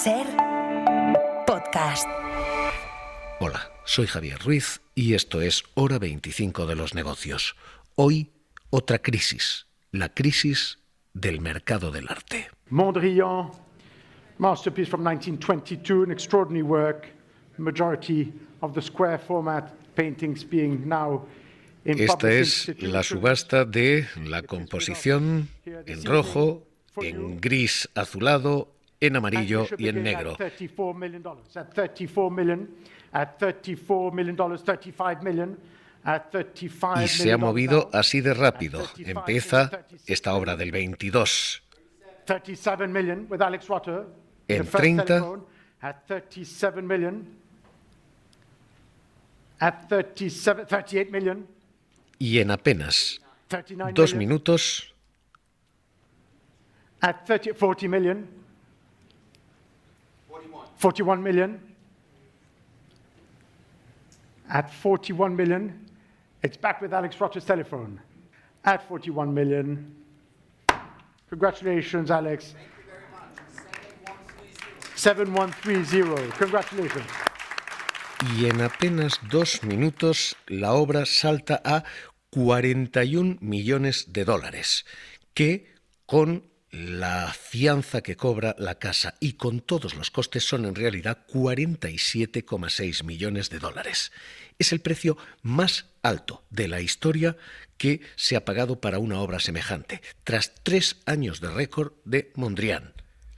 Ser podcast. Hola, soy Javier Ruiz y esto es Hora 25 de los negocios. Hoy, otra crisis, la crisis del mercado del arte. Mondrian, masterpiece from 1922, an extraordinary work, majority of the square format paintings being now in Esta public es la institutions. subasta de la composición en rojo, en gris azulado, en amarillo y en negro. $34 million, at $34 million, at $34 million, $35 million, at $35 Y se ha million movido now, así de rápido. Empieza esta obra del 22. 37 million with Alex Rutter. En The first 30. telephone at 37 million. At 38 million. Y en apenas 39 2 million. minutos At 40 million. 41 million. At 41 million. It's back with Alex Rutter's telephone. At 41 million. Congratulations, Alex. 7130. Congratulations. y en apenas 2 minutos la obra salta a 41 millones de dólares, que con la fianza que cobra la casa y con todos los costes son en realidad 47,6 millones de dólares. Es el precio más alto de la historia que se ha pagado para una obra semejante, tras 3 años de récord de Mondrian.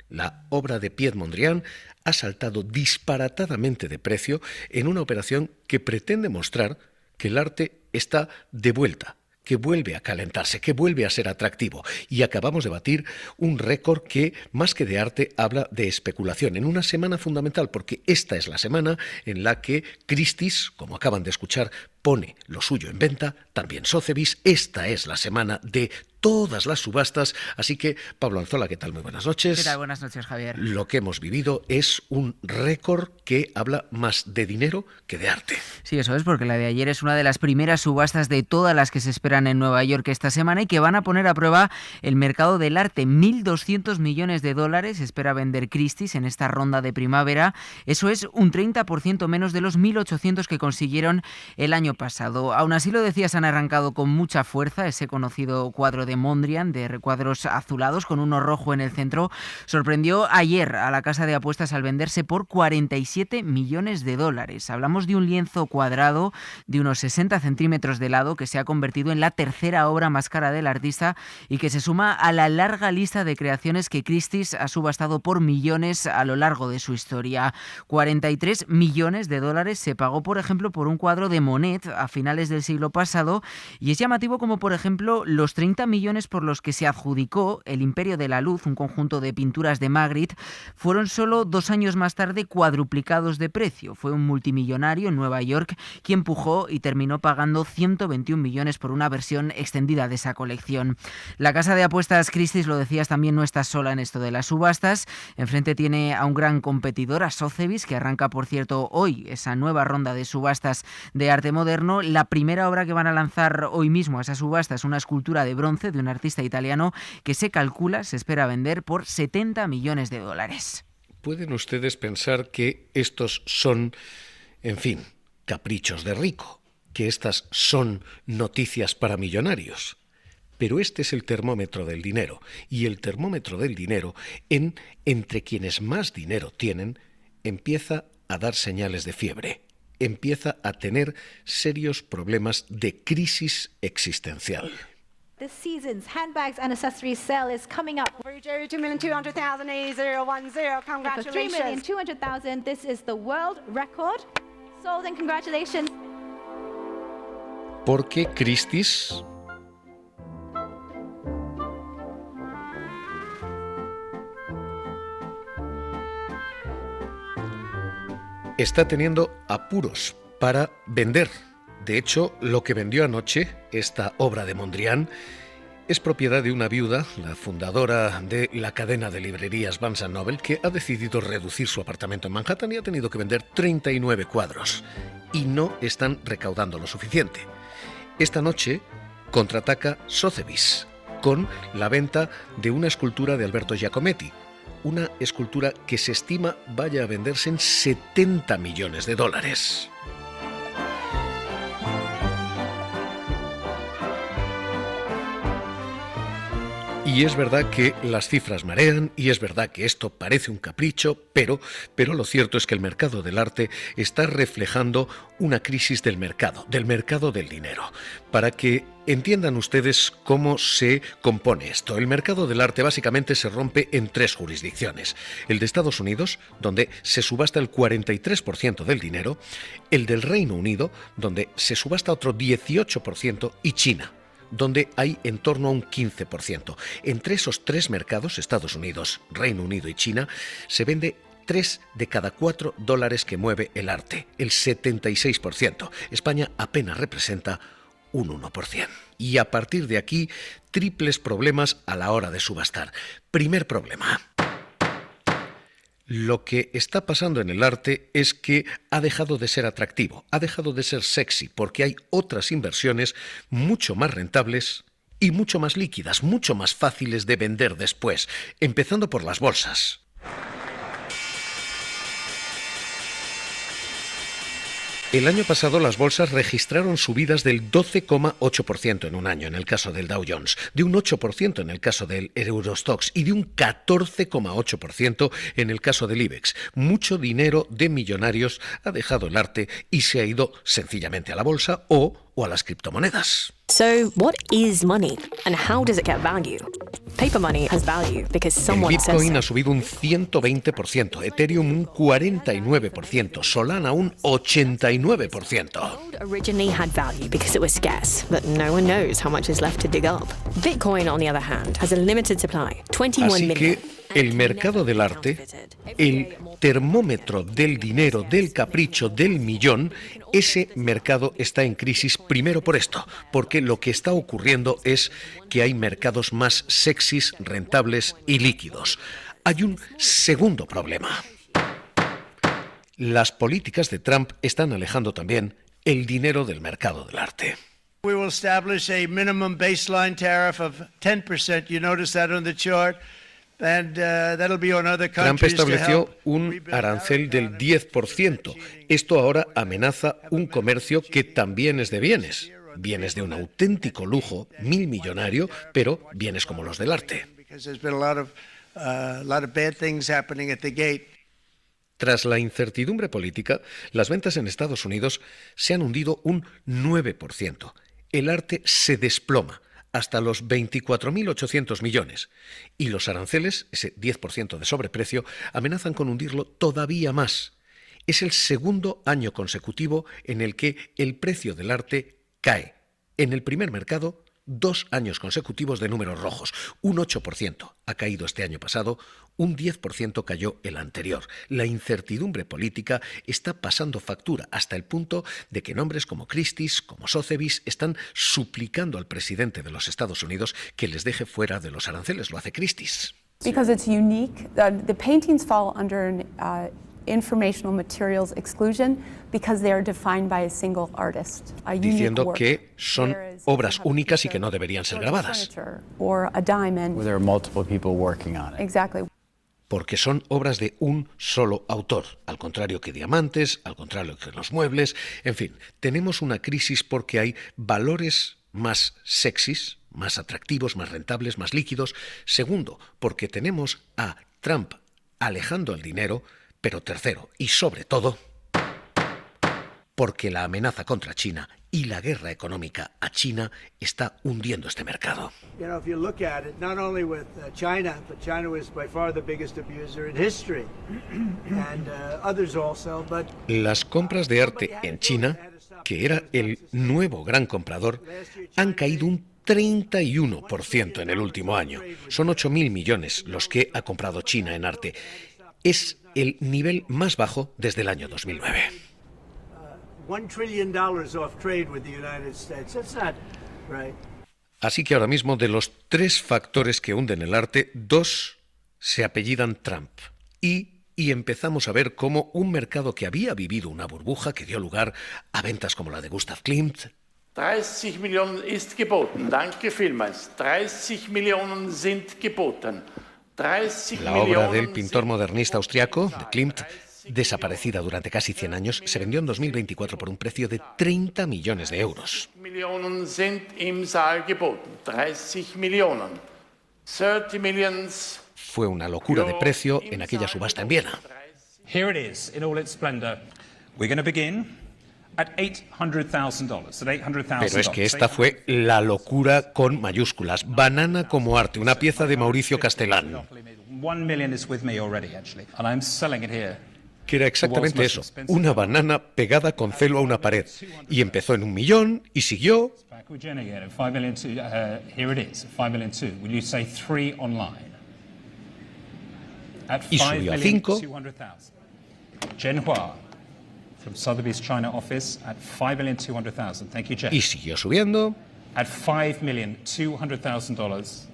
La obra de Piet Mondrian ha saltado disparatadamente de precio en una operación que pretende mostrar que el arte está de vuelta, que vuelve a calentarse, que vuelve a ser atractivo. Y acabamos de batir un récord que, más que de arte, habla de especulación, en una semana fundamental, porque esta es la semana en la que Christie's, como acaban de escuchar, pone lo suyo en venta, también Sotheby's. Esta es la semana de todas las subastas, así que, Pablo Anzola, ¿qué tal? Muy buenas noches. ¿Qué tal? Buenas noches, Javier. Lo que hemos vivido es un récord que habla más de dinero que de arte. Sí, eso es, porque la de ayer es una de las primeras subastas de todas las que se esperan en Nueva York esta semana y que van a poner a prueba el mercado del arte. 1.200 millones de dólares espera vender Christie's en esta ronda de primavera. Eso es un 30% menos de los 1.800 que consiguieron el año pasado. Aún así, lo decías, han arrancado con mucha fuerza ese conocido cuadro de Mondrian, de recuadros azulados con uno rojo en el centro. Sorprendió ayer a la casa de apuestas al venderse por 47 millones de dólares. Hablamos de un lienzo cuadrado de unos 60 centímetros de lado que se ha convertido en la tercera obra más cara del artista y que se suma a la larga lista de creaciones que Christie's ha subastado por millones a lo largo de su historia. 43 millones de dólares se pagó, por ejemplo, por un cuadro de Monet a finales del siglo pasado, y es llamativo como, por ejemplo, los 30 millones por los que se adjudicó El Imperio de la Luz, un conjunto de pinturas de Magritte, fueron solo 2 años más tarde cuadruplicados de precio. Fue un multimillonario en Nueva York quien empujó y terminó pagando 121 millones por una versión extendida de esa colección. La casa de apuestas Christie's, lo decías, también no está sola en esto de las subastas. Enfrente tiene a un gran competidor, a Sotheby's, que arranca, por cierto, hoy esa nueva ronda de subastas de arte moderno. La primera obra que van a lanzar hoy mismo a esa subasta es una escultura de bronce de un artista italiano que se espera vender por 70 millones de dólares. ¿Pueden ustedes pensar que estos son, en fin, caprichos de rico, que estas son noticias para millonarios? Pero este es el termómetro del dinero, y el termómetro del dinero, entre quienes más dinero tienen, empieza a dar señales de fiebre, empieza a tener serios problemas de crisis existencial. This season's handbags and accessories sale is coming up. For 2,200,000 A010, For 3,200,000, this is the world record. Sold, and congratulations. Porque Christie's está teniendo apuros para vender. De hecho, lo que vendió anoche, esta obra de Mondrian, es propiedad de una viuda, la fundadora de la cadena de librerías Barnes & Noble, que ha decidido reducir su apartamento en Manhattan y ha tenido que vender 39 cuadros. Y no están recaudando lo suficiente. Esta noche contraataca Sotheby's con la venta de una escultura de Alberto Giacometti, una escultura que se estima vaya a venderse en 70 millones de dólares. Y es verdad que las cifras marean y es verdad que esto parece un capricho, pero lo cierto es que el mercado del arte está reflejando una crisis del mercado del dinero. Para que entiendan ustedes cómo se compone esto, el mercado del arte básicamente se rompe en 3 jurisdicciones. El de Estados Unidos, donde se subasta el 43% del dinero, el del Reino Unido, donde se subasta otro 18%, y China, donde hay en torno a un 15%. Entre esos 3 mercados, Estados Unidos, Reino Unido y China, se vende 3 de cada 4 dólares que mueve el arte, el 76%. España apenas representa un 1%. Y a partir de aquí, triples problemas a la hora de subastar. Primer problema. Lo que está pasando en el arte es que ha dejado de ser atractivo, ha dejado de ser sexy, porque hay otras inversiones mucho más rentables y mucho más líquidas, mucho más fáciles de vender después, empezando por las bolsas. El año pasado las bolsas registraron subidas del 12,8% en un año en el caso del Dow Jones, de un 8% en el caso del Eurostoxx y de un 14,8% en el caso del IBEX. Mucho dinero de millonarios ha dejado el arte y se ha ido sencillamente a la bolsa o a las criptomonedas. So, what is money and how does it get value? Paper money has value because someone El Bitcoin says ha subido un 120%, Ethereum un 49%, Solana un 89%. Gold originally had value because it was scarce, but no one knows how much is left to dig up. Bitcoin, on the other hand, has a limited supply, 21 Así million. que el mercado del arte, el termómetro del dinero, del capricho, del millón, ese mercado está en crisis primero por esto, porque lo que está ocurriendo es que hay mercados más sexys, rentables y líquidos. Hay un segundo problema. Las políticas de Trump están alejando también el dinero del mercado del arte. We will establish a minimum baseline tariff of 10%. You notice that on the chart. And that'll be on other Trump countries to estableció help un rebuild arancel their del 10%. Esto ahora amenaza un comercio que también es de bienes. Bienes de un auténtico lujo, millonario, pero bienes como los del arte. because there's been a lot of bad things happening at the gate. Tras la incertidumbre política, las ventas en Estados Unidos se han hundido un 9%. El arte se desploma hasta los 24.800 millones. Y los aranceles, ese 10% de sobreprecio, amenazan con hundirlo todavía más. Es el segundo año consecutivo en el que el precio del arte cae. En el primer mercado, 2 años consecutivos de números rojos. Un 8% ha caído este año pasado, un 10% cayó el anterior. La incertidumbre política está pasando factura hasta el punto de que nombres como Christie's, como Sotheby's, están suplicando al presidente de los Estados Unidos que les deje fuera de los aranceles. Lo hace Christie's. Because it's unique. The paintings fall under an informational materials exclusion because they are defined by a single artist, a unique Diciendo work. que son Whereas obras you have únicas y a que no deberían ser grabadas. furniture or a diamond. There are multiple people working on it. Exactly. Porque son obras de un solo autor, al contrario que diamantes, al contrario que los muebles. En fin, tenemos una crisis porque hay valores más sexys, más atractivos, más rentables, más líquidos. Segundo, porque tenemos a Trump alejando el dinero. Pero tercero, y sobre todo, porque la amenaza contra China y la guerra económica a China está hundiendo este mercado. You know, if you look at it, not only with China, but China was by far the biggest abuser in history, and others also. But Las compras de arte en China, que era el nuevo gran comprador, han caído un 31% en el último año. Son 8.000 millones los que ha comprado China en arte. Es el nivel más bajo desde el año 2009. $1 trillion off trade with the United States. That's not right. Así que ahora mismo, de los 3 factores que hunden el arte, 2 se apellidan Trump. Y empezamos a ver cómo un mercado que había vivido una burbuja que dio lugar a ventas como la de Gustav Klimt. 30 Millionen ist geboten. Danke vielmals. 30 Millionen sind geboten. La obra del pintor modernista austriaco, de Klimt, desaparecida durante casi 100 años, se vendió en 2024 por un precio de 30 millones de euros. Fue una locura de precio en aquella subasta en Viena. Here it is in all its splendor. We're going to begin at $800,000. Pero es que esta fue la locura con mayúsculas. Banana como arte, una pieza de Mauricio Castellán. 1 million is with me already, actually, and I'm selling it here. Que era exactamente eso, una banana pegada con celo a una pared. Y empezó en 1 millón y siguió. Back with Jen again at 5 million two. Here it is, 5 million two. Will you say 3 online? At Y subió a 5. 5,200,000. Jen Hua from Sotheby's China office at 5,200,000. Thank you, Jen. Y siguió subiendo. At $5,200,000.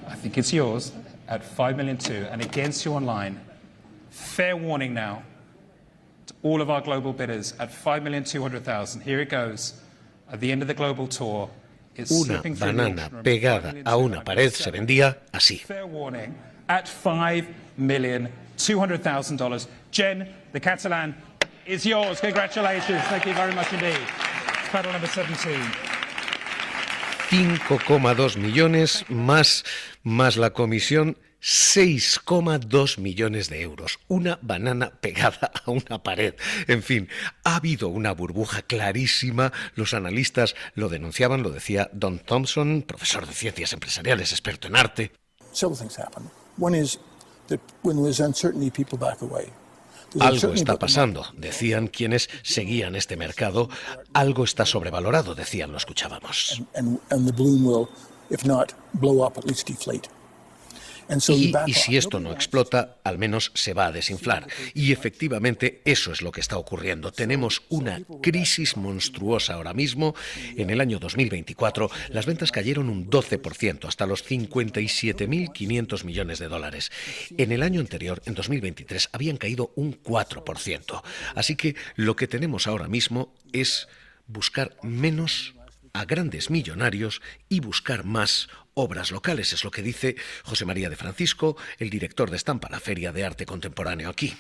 I think it's yours at 5 million two, and against you online. Fair warning now to all of our global bidders at 5,200,000. Here it goes. At the end of the global tour, it's Una slipping through the banana auction room. pegada a una pared se vendía así. Fair warning at $5,200,000. Jen, the Catalan, is yours. Congratulations. Thank you very much indeed. Paddle number 17. 5,2 millones más la comisión, 6,2 millones de euros. Una banana pegada a una pared. En fin, ha habido una burbuja clarísima. Los analistas lo denunciaban, lo decía Don Thompson, profesor de ciencias empresariales, experto en arte. Several things happen. One is that when there's uncertainty, people back away. Algo está pasando, decían quienes seguían este mercado. Algo está sobrevalorado, decían, lo escuchábamos. And the balloon will, if not blow up, at least deflate. Y si esto no explota, al menos se va a desinflar. Y efectivamente eso es lo que está ocurriendo. Tenemos una crisis monstruosa ahora mismo. En el año 2024 las ventas cayeron un 12%, hasta los 57.500 millones de dólares. En el año anterior, en 2023, habían caído un 4%. Así que lo que tenemos ahora mismo es buscar menos a grandes millonarios y buscar más obras locales. Es lo que dice José María de Francisco, el director de Estampa, la Feria de Arte Contemporáneo aquí.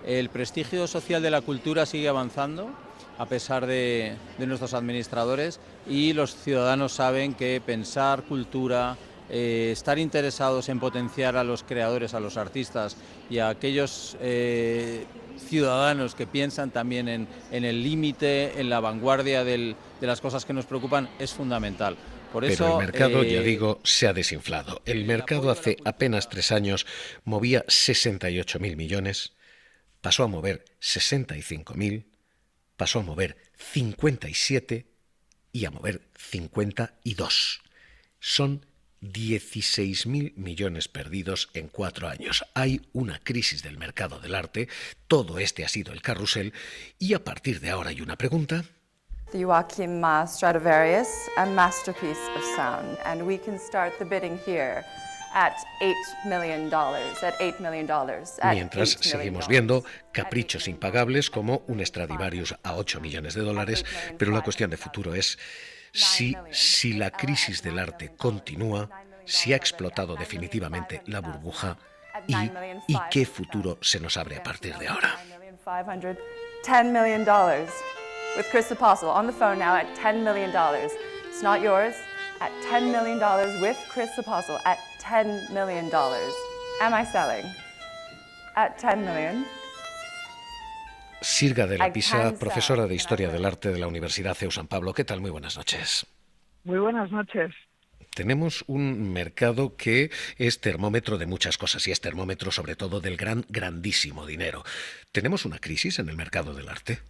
El prestigio social de la cultura sigue avanzando a pesar de nuestros administradores, y los ciudadanos saben que pensar cultura, estar interesados en potenciar a los creadores, a los artistas y a aquellos ciudadanos que piensan también en el límite, en la vanguardia de las cosas que nos preocupan, es fundamental. Por eso, pero el mercado, ya digo, se ha desinflado. El mercado hace apenas 3 años movía 68.000 millones, pasó a mover 65.000, pasó a mover 57 y a mover 52. Son 16.000 millones perdidos en 4 años. Hay una crisis del mercado del arte, todo este ha sido el carrusel, y a partir de ahora hay una pregunta. The Joachim Stradivarius, a masterpiece of sound, and we can start the bidding here at $8 million, at $8 million. Mientras seguimos viendo caprichos impagables como un Stradivarius a 8 millones de dólares, pero la cuestión de futuro es si la crisis del arte continúa, si ha explotado definitivamente la burbuja y qué futuro se nos abre a partir de ahora. $10 million. With Chris Apostle on the phone now at $10 million. It's not yours. At $10 million with Chris Apostle at $10 million. Am I selling? At $10 million. Sirga de la Pisa, profesora de Historia del Arte de la Universidad CEU San Pablo. ¿Qué tal? Muy buenas noches. Muy buenas noches. Tenemos un mercado que es termómetro de muchas cosas, y es termómetro sobre todo del grandísimo dinero. ¿Tenemos una crisis en el mercado del arte?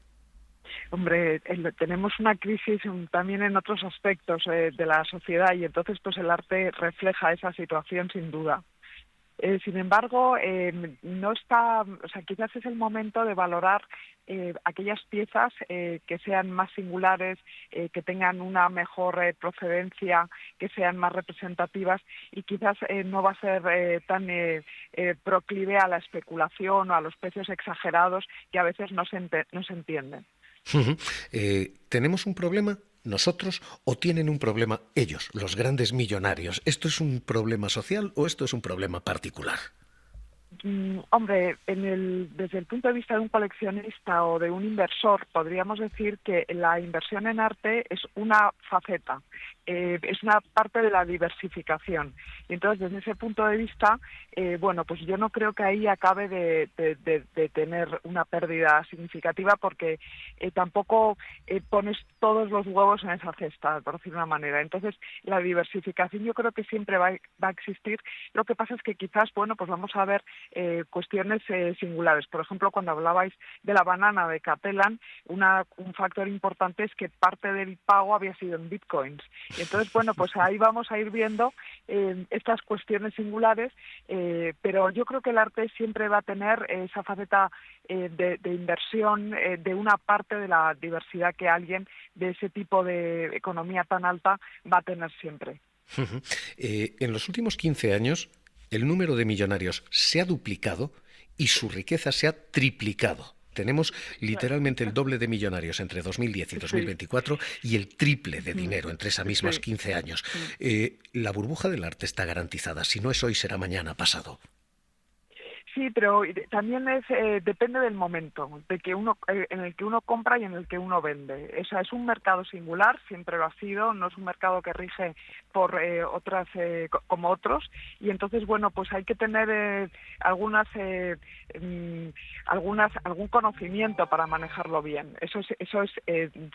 Hombre, tenemos una crisis también en otros aspectos de la sociedad, y entonces pues el arte refleja esa situación sin duda. Sin embargo, no está, o sea, quizás es el momento de valorar aquellas piezas que sean más singulares, que tengan una mejor procedencia, que sean más representativas, y quizás no va a ser tan proclive a la especulación o a los precios exagerados que a veces no se entienden. ¿Tenemos un problema nosotros o tienen un problema ellos, los grandes millonarios? ¿Esto es un problema social o esto es un problema particular? Hombre, desde el punto de vista de un coleccionista o de un inversor, podríamos decir que la inversión en arte es una faceta, es una parte de la diversificación. Y entonces, desde ese punto de vista, bueno, pues yo no creo que ahí acabe de tener una pérdida significativa, porque tampoco pones todos los huevos en esa cesta, por decir una manera. Entonces, la diversificación yo creo que siempre va a existir. Lo que pasa es que quizás, bueno, pues vamos a ver cuestiones singulares. Por ejemplo, cuando hablabais de la banana de Capellan, un factor importante es que parte del pago había sido en bitcoins. Y entonces, bueno, pues ahí vamos a ir viendo estas cuestiones singulares, pero yo creo que el arte siempre va a tener esa faceta de inversión de una parte de la diversidad que alguien de ese tipo de economía tan alta va a tener siempre. En los últimos 15 años, el número de millonarios se ha duplicado y su riqueza se ha triplicado. Tenemos literalmente el doble de millonarios entre 2010 y 2024 y el triple de dinero entre esas mismas 15 años. La burbuja del arte está garantizada. Si no es hoy, será mañana, pasado. Sí, pero también depende del momento en el que uno compra y en el que uno vende. O sea, es un mercado singular, siempre lo ha sido, no es un mercado que rige por otras como otros, y entonces, bueno, pues hay que tener algún conocimiento para manejarlo bien. Eso es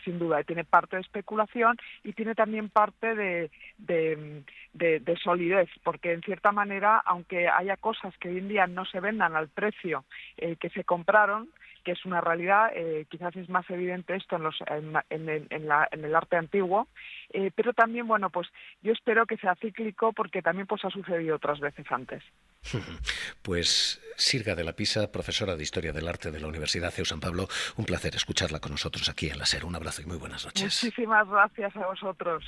sin duda, tiene parte de especulación y tiene también parte de solidez, porque en cierta manera, aunque haya cosas que hoy en día no se vendan al precio que se compraron, que es una realidad, quizás es más evidente esto en el arte antiguo, pero también, bueno, pues yo espero que sea cíclico, porque también pues ha sucedido otras veces antes. Pues Sirga de la Pisa, profesora de Historia del Arte de la Universidad CEU San Pablo, un placer escucharla con nosotros aquí en La SER. Un abrazo y muy buenas noches. Muchísimas gracias a vosotros.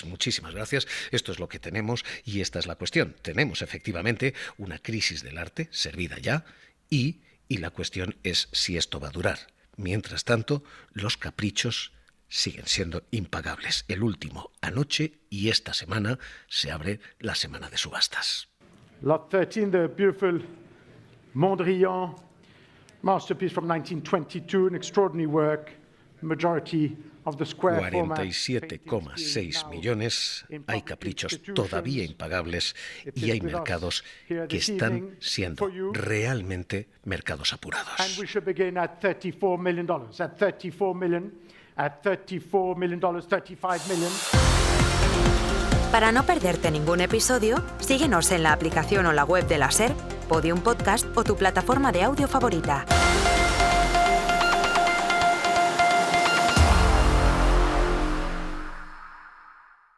Muchísimas gracias. Esto es lo que tenemos y esta es la cuestión. Tenemos efectivamente una crisis del arte servida ya y la cuestión es si esto va a durar. Mientras tanto, los caprichos siguen siendo impagables. El último anoche, y esta semana se abre la semana de subastas. Lot 13, the beautiful Mondrian masterpiece from 1922, an extraordinary work, majority of the square format. 47,6 millones. Hay caprichos todavía impagables y hay mercados que están siendo realmente mercados apurados. And we should begin at $34 million, at $34 million, at $34 million, $35 million. Para no perderte ningún episodio, síguenos en la aplicación o la web de la SER, Podium Podcast o tu plataforma de audio favorita.